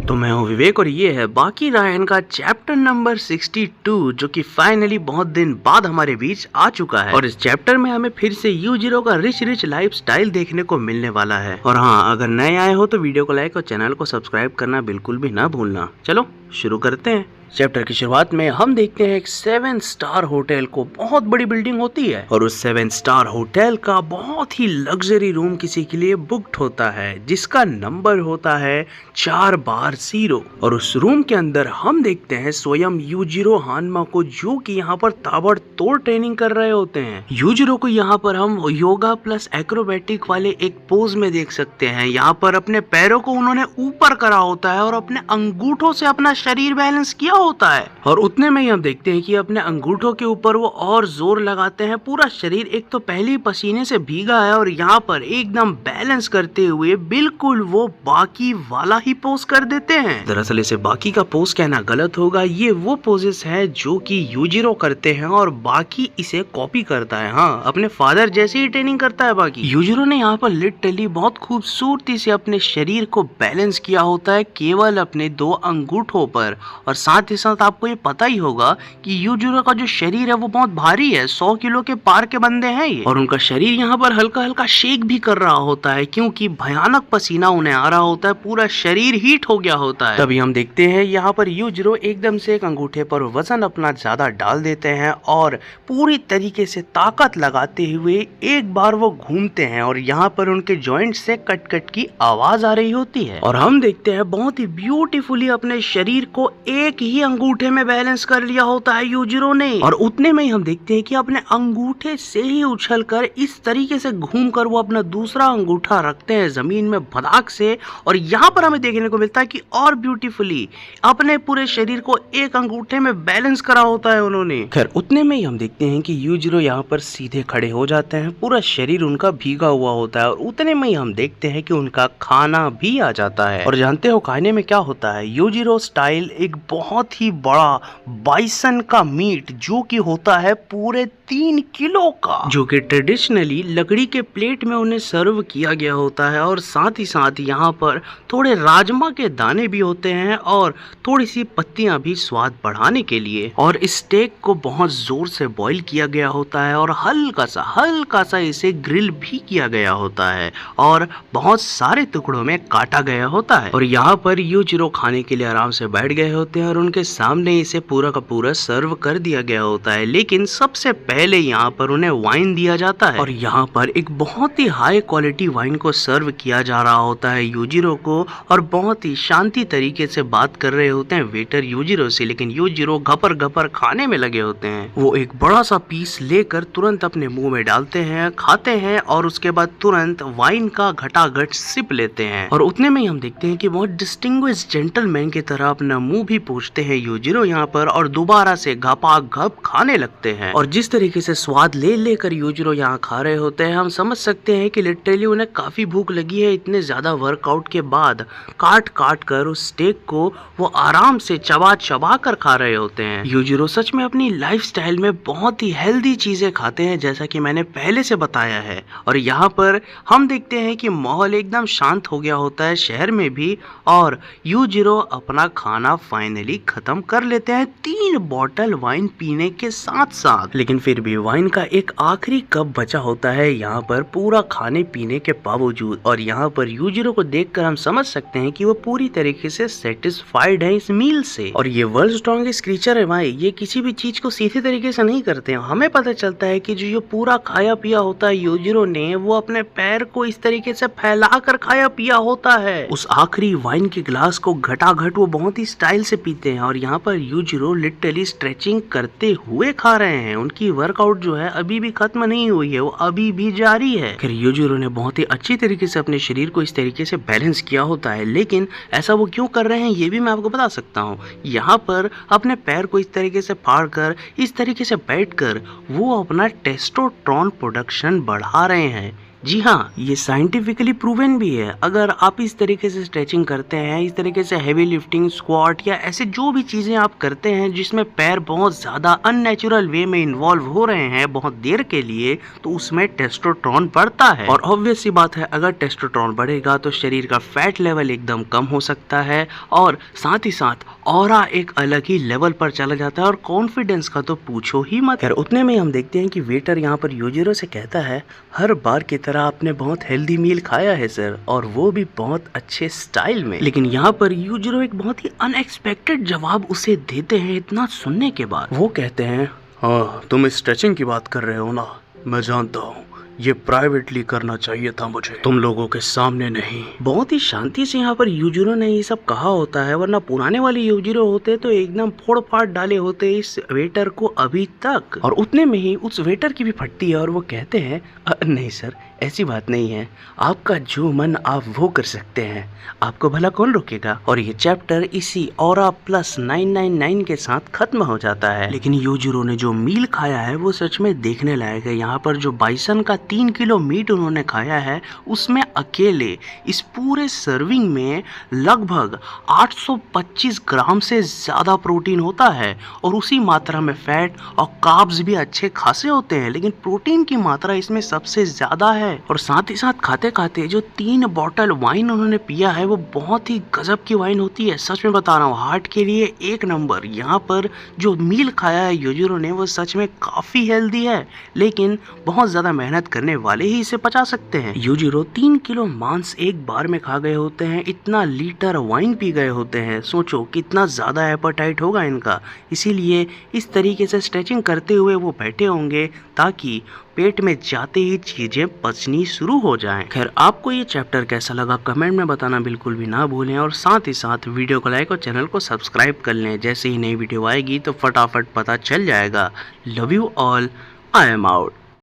तो मैं हूँ विवेक और ये है बाकी रायन का चैप्टर नंबर 62 जो कि फाइनली बहुत दिन बाद हमारे बीच आ चुका है। और इस चैप्टर में हमें फिर से यूजीरो का रिच लाइफ स्टाइल देखने को मिलने वाला है। और हाँ, अगर नए आए हो तो वीडियो को लाइक और चैनल को सब्सक्राइब करना बिल्कुल भी ना भूलना। चलो शुरू करते हैं। चैप्टर की शुरुआत में हम देखते हैं एक 7 स्टार होटल को। बहुत बड़ी बिल्डिंग होती है और उस 7 स्टार होटल का बहुत ही लग्जरी रूम किसी के लिए बुक्ड होता है जिसका नंबर होता है 4/0। और उस रूम के अंदर हम देखते हैं स्वयं यूजिरो हानमा को, जो कि यहाँ पर ताबड़तोड़ ट्रेनिंग कर रहे होते हैं। यूजिरो को यहाँ पर हम योगा प्लस एक्रोबैटिक वाले एक पोज में देख सकते हैं। यहाँ पर अपने पैरों को उन्होंने ऊपर करा होता है और अपने अंगूठों से अपना शरीर बैलेंस किया होता है। और उतने में ही हम देखते हैं कि अपने अंगूठों के ऊपर वो और जोर लगाते हैं। पूरा शरीर एक तो पहले ही पसीने से भीगा है और यहाँ पर एकदम बैलेंस करते हुए बिल्कुल वो बाकी वाला ही पोज कर देते हैं। दरअसल इसे बाकी का पोज कहना गलत होगा। ये वो पोजेस है जो कि यूजिरो करते हैं और बाकी इसे कॉपी करता है। हाँ, अपने फादर जैसे ही ट्रेनिंग करता है बाकी। यूजिरो ने यहाँ पर लिटरली बहुत खूबसूरती से अपने शरीर को बैलेंस किया होता है केवल अपने 2 अंगूठों पर। और साथ ही साथ आपको ये पता ही होगा कि यूजिरो का जो शरीर है वो बहुत भारी है, 100 किलो के पार के बंदे हैं ये। और उनका शरीर यहाँ पर हल्का हल्का शेक भी कर रहा होता है क्योंकि भयानक पसीना उन्हें आ रहा होता है, पूरा शरीर हीट हो गया होता है। तभी हम देखते हैं यहाँ पर यूजिरो एकदम से एक अंगूठे पर वजन अपना ज्यादा डाल देते हैं और पूरी तरीके से ताकत लगाते हुए एक बार वो घूमते हैं और यहाँ पर उनके जॉइंट से कट कट की आवाज आ रही होती है। और हम देखते हैं बहुत ही ब्यूटीफुली अपने शरीर को एक ही अंगूठे में बैलेंस कर लिया होता है यूजिरो ने। और उतने में ही हम देखते हैं कि अपने अंगूठे से ही उछलकर इस तरीके से घूमकर वो अपना दूसरा अंगूठा रखते हैं जमीन में भड़ाक से। और यहाँ पर हमें देखने को मिलता है कि और ब्यूटीफुली अपने पूरे शरीर को एक अंगूठे में बैलेंस करा होता है उन्होंने। खैर उतने में ही हम देखते हैं कि यूजिरो यहाँ पर सीधे खड़े हो जाते हैं, पूरा शरीर उनका भीगा हुआ होता है। और उतने में ही हम देखते हैं कि उनका खाना भी आ जाता है। और जानते हो खाने में क्या होता है? यूजिरो स्टाइल एक बहुत ही बड़ा बाइसन का मीट जो कि होता है पूरे 3 किलो का, जो कि ट्रेडिशनली लकड़ी के प्लेट में उन्हें सर्व किया गया होता है। और साथ ही साथ यहाँ पर थोड़े राजमा के दाने भी होते हैं और थोड़ी सी पत्तियां भी स्वाद बढ़ाने के लिए। और स्टेक को बहुत जोर से बॉईल किया गया होता है और हल्का सा इसे ग्रिल भी किया गया होता है और बहुत सारे टुकड़ों में काटा गया होता है। और यहाँ पर यूजिरो खाने के लिए आराम से बैठ गए होते हैं और उनके सामने इसे पूरा का पूरा सर्व कर दिया गया होता है। लेकिन सबसे पहले यहाँ पर उन्हें वाइन दिया जाता है और यहाँ पर एक बहुत ही हाई क्वालिटी वाइन को सर्व किया जा रहा होता है यूजिरो को। और बहुत ही शांति तरीके से बात कर रहे होते हैं वेटर यूजिरो से, लेकिन यूजिरो घपर खाने में लगे होते हैं। वो एक बड़ा सा पीस लेकर तुरंत अपने मुंह में डालते हैं, खाते हैं और उसके बाद तुरंत वाइन का घटाघट सिप लेते हैं। और उतने में ही हम देखते हैं कि बहुत डिस्टिंग्विश जेंटलमैन की तरह अपना मुंह भी पूछते हैं यूजिरो यहाँ पर और दोबारा से घपाघप खाने लगते हैं। और जिस तरीके से स्वाद ले लेकर यूजिरो यहाँ खा रहे होते हैं, हम समझ सकते हैं कि लिटरली उन्हें काफी भूख लगी है। इतने ज्यादा वर्कआउट के बाद काट कर उस स्टेक को वो आराम से चबा कर खा रहे होते हैं। यूजिरो सच में अपनी लाइफस्टाइल में बहुत ही हेल्दी चीजें खाते हैं जैसा कि मैंने पहले से बताया है। और यहाँ पर हम देखते हैं कि माहौल एकदम शांत हो गया होता है शहर में भी और यूजिरो अपना खाना फाइनली खत्म कर लेते हैं 3 बॉटल वाइन पीने के साथ। लेकिन फिर भी वाइन का एक आखिरी कप बचा होता है यहाँ पर पूरा खाने पीने के बावजूद। और यहाँ पर यूजिरो को देखकर हम समझ सकते हैं कि वो पूरी तरीके से सेटिस्फाइड है इस मील से। और ये वर्ल्ड स्ट्रॉन्गेस्ट क्रीचर है भाई, ये किसी भी चीज को सीधे तरीके से नहीं करते हैं। हमें पता चलता है कि जो ये पूरा खाया पिया होता है यूजिरो ने, वो अपने पैर को इस तरीके से फैला कर खाया पिया होता है। उस आखिरी वाइन के ग्लास को घटाघट वो बहुत ही स्टाइल से पीते हैं। और यहाँ पर यूजिरो लिटरली स्ट्रेचिंग करते हुए खा रहे हैं। उनकी वर्कआउट जो है अभी भी खत्म नहीं हुई है, वो अभी भी जारी है। फिर यूजिरो ने बहुत ही अच्छी तरीके से अपने शरीर को इस तरीके से बैलेंस किया होता है। लेकिन ऐसा वो क्यों कर रहे हैं ये भी मैं आपको बता सकता हूँ। यहाँ पर अपने पैर को इस तरीके से फाड़ कर इस तरीके से बैठ कर वो अपना टेस्टोस्टेरोन प्रोडक्शन बढ़ा रहे हैं। जी हाँ, ये साइंटिफिकली प्रूवन भी है। अगर आप इस तरीके से स्ट्रेचिंग करते हैं, इस तरीके से हैवी लिफ्टिंग, स्क्वाट या ऐसे जो भी चीजें आप करते हैं जिसमें पैर बहुत ज्यादा अननेचुरल वे में इन्वॉल्व हो रहे हैं बहुत देर के लिए, तो उसमें टेस्टोस्टेरोन बढ़ता है। और ऑब्वियस सी बात है, अगर टेस्टोस्टेरोन बढ़ेगा तो शरीर का फैट लेवल एकदम कम हो सकता है और साथ ही साथ ऑरा एक अलग ही लेवल पर चला जाता है और कॉन्फिडेंस का तो पूछो ही मत। खैर उतने में हम देखते हैं कि वेटर यहाँ पर यूजिरो से कहता है, हर बार की तरह आपने बहुत हेल्दी मील खाया है सर, और वो भी बहुत अच्छे स्टाइल में। लेकिन यहाँ पर यूजिरो एक बहुत ही अनएक्सपेक्टेड जवाब उसे देते हैं। इतना सुनने के बाद वो कहते हैं, हाँ तुम स्ट्रेचिंग की बात कर रहे हो ना, मैं जानता हूँ, ये प्राइवेटली करना चाहिए था मुझे, तुम लोगों के सामने नहीं। बहुत ही शांति से यहाँ पर यूजिरो ने ये सब कहा होता है, वरना पुराने वाले यूजिरो होते तो एकदम फोड़ फाड़ डाले होते इस वेटर को अभी तक। और उतने में ही उस वेटर की भी फटती है और वो कहते हैं, नहीं सर ऐसी बात नहीं है, आपका जो मन आप वो कर सकते हैं, आपको भला कौन रोकेगा। और ये चैप्टर इसी ऑरा प्लस 999 के साथ खत्म हो जाता है। लेकिन यूजिरो ने जो मील खाया है वो सच में देखने लायक है। यहाँ पर जो बाइसन का 3 किलो मीट उन्होंने खाया है, उसमें अकेले इस पूरे सर्विंग में लगभग 825 ग्राम से ज्यादा प्रोटीन होता है और उसी मात्रा में फैट और कार्ब्स भी अच्छे खासे होते हैं। लेकिन प्रोटीन की मात्रा इसमें सबसे ज्यादा है। और साथ ही साथ खाते खाते जो 3 बॉटल वाइन उन्होंने पिया है वो बहुत ही गजब की वाइन होती है। सच में बता रहा हूँ, हार्ट के लिए एक नंबर। यहाँ पर जो मील खाया है यूजिरो ने वो सच में काफी हेल्दी है, लेकिन बहुत ज्यादा मेहनत करने वाले ही इसे पचा सकते हैं। यूजिरो 3 किलो मांस एक बार में खा गए होते हैं, इतना लीटर वाइन पी गए होते हैं। सोचो कितना ज्यादा एपेटाइट होगा इनका। इसीलिए इस तरीके से स्ट्रेचिंग करते हुए वो बैठे होंगे ताकि पेट में जाते ही चीजें पचनी शुरू हो जाएं। खैर आपको ये चैप्टर कैसा लगा कमेंट में बताना बिल्कुल भी ना भूलें, और साथ ही साथ वीडियो को लाइक और चैनल को सब्सक्राइब कर लें। जैसे ही नई वीडियो आएगी तो फटाफट पता चल जाएगा। Love you all, I am out.